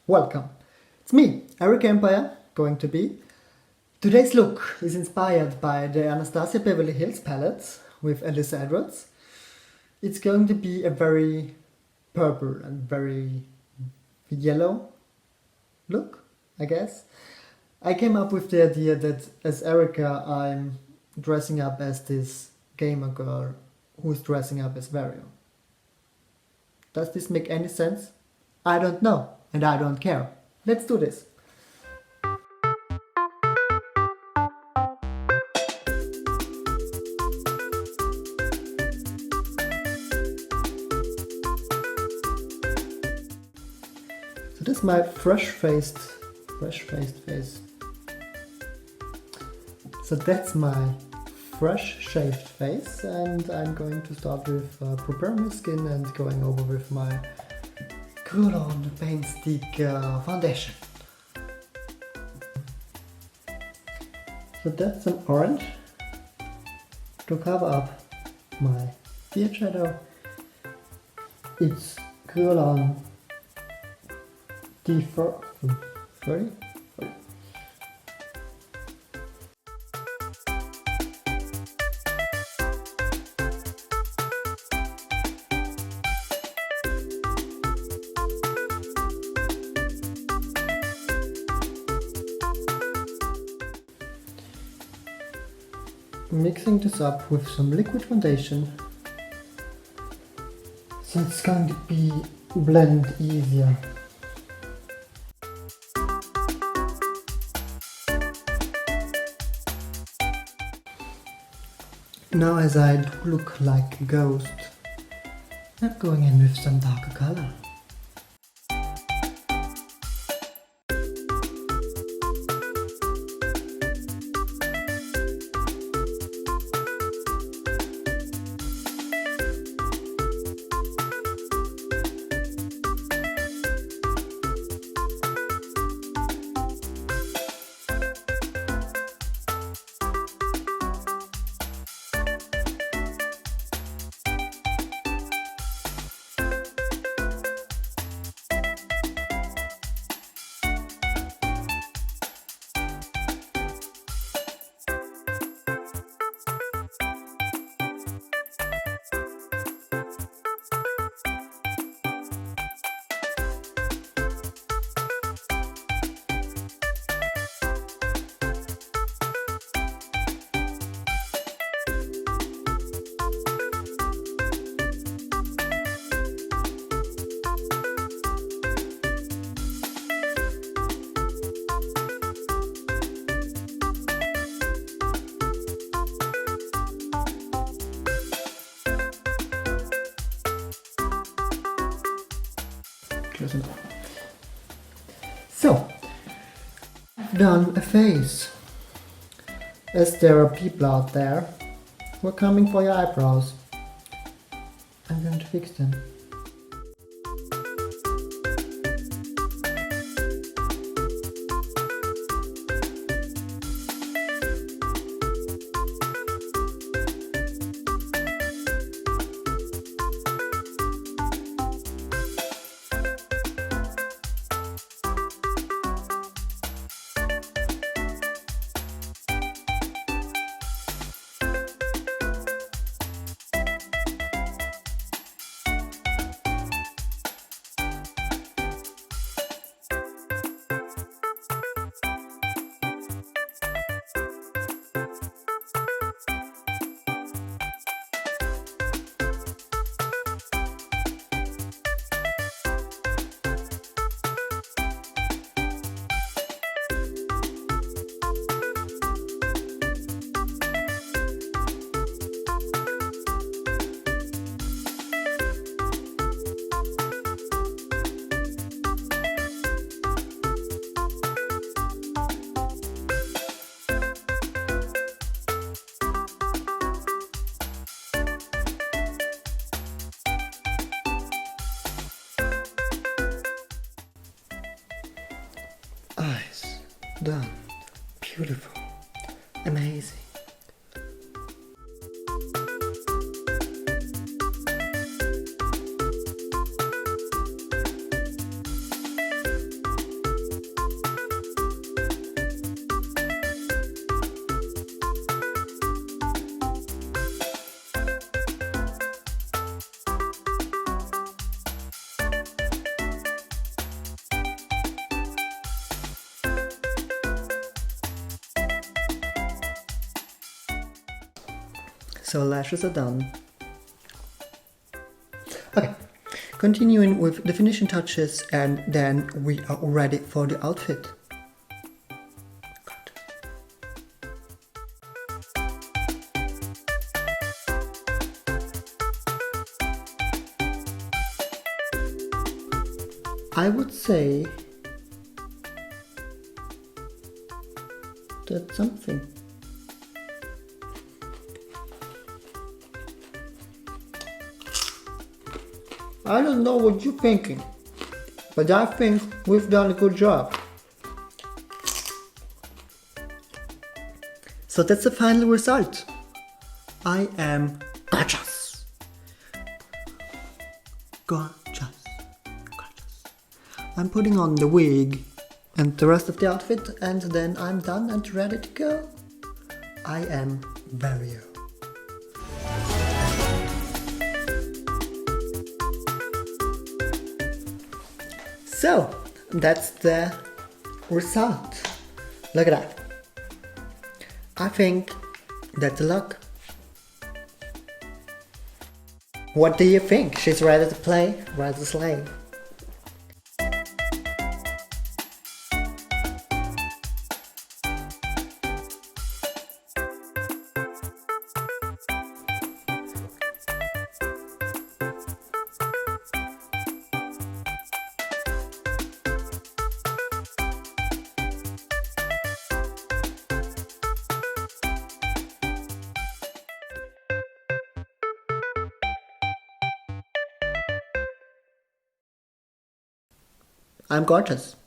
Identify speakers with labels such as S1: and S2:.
S1: Welcome. It's me, Erika Empire, going to be. Today's look is inspired by the Anastasia Beverly Hills palette with Alyssa Edwards. It's going to be a very purple and very yellow look, I guess. I came up with the idea that as Erika, I'm dressing up as this gamer girl who's dressing up as Wario. Does this make any sense? I don't know, and I don't care. Let's do this. So this is my fresh-faced face. So that's my fresh shaved face, and I'm going to start with preparing my skin and going over with my Cool-On Paint Stick foundation. So that's some orange to cover up my beard shadow. It's Cool-On D30. Mixing this up with some liquid foundation, so it's going to be blend easier. Now, as I do look like a ghost, I'm going in with some darker color. Close enough. So, I've done a face. As there are people out there who are coming for your eyebrows, I'm going to fix them. Eyes done. Beautiful. Amazing. So lashes are done. Okay, continuing with the finishing touches, and then we are ready for the outfit. I would say that's something. I don't know what you're thinking, but I think we've done a good job. So that's the final result. I am gorgeous. Gorgeous. Gorgeous. I'm putting on the wig and the rest of the outfit, and then I'm done and ready to go. I am Wario. So, that's the result. Look at that. I think that's a look. What do you think? She's ready to play, ready to slay. I'm gorgeous.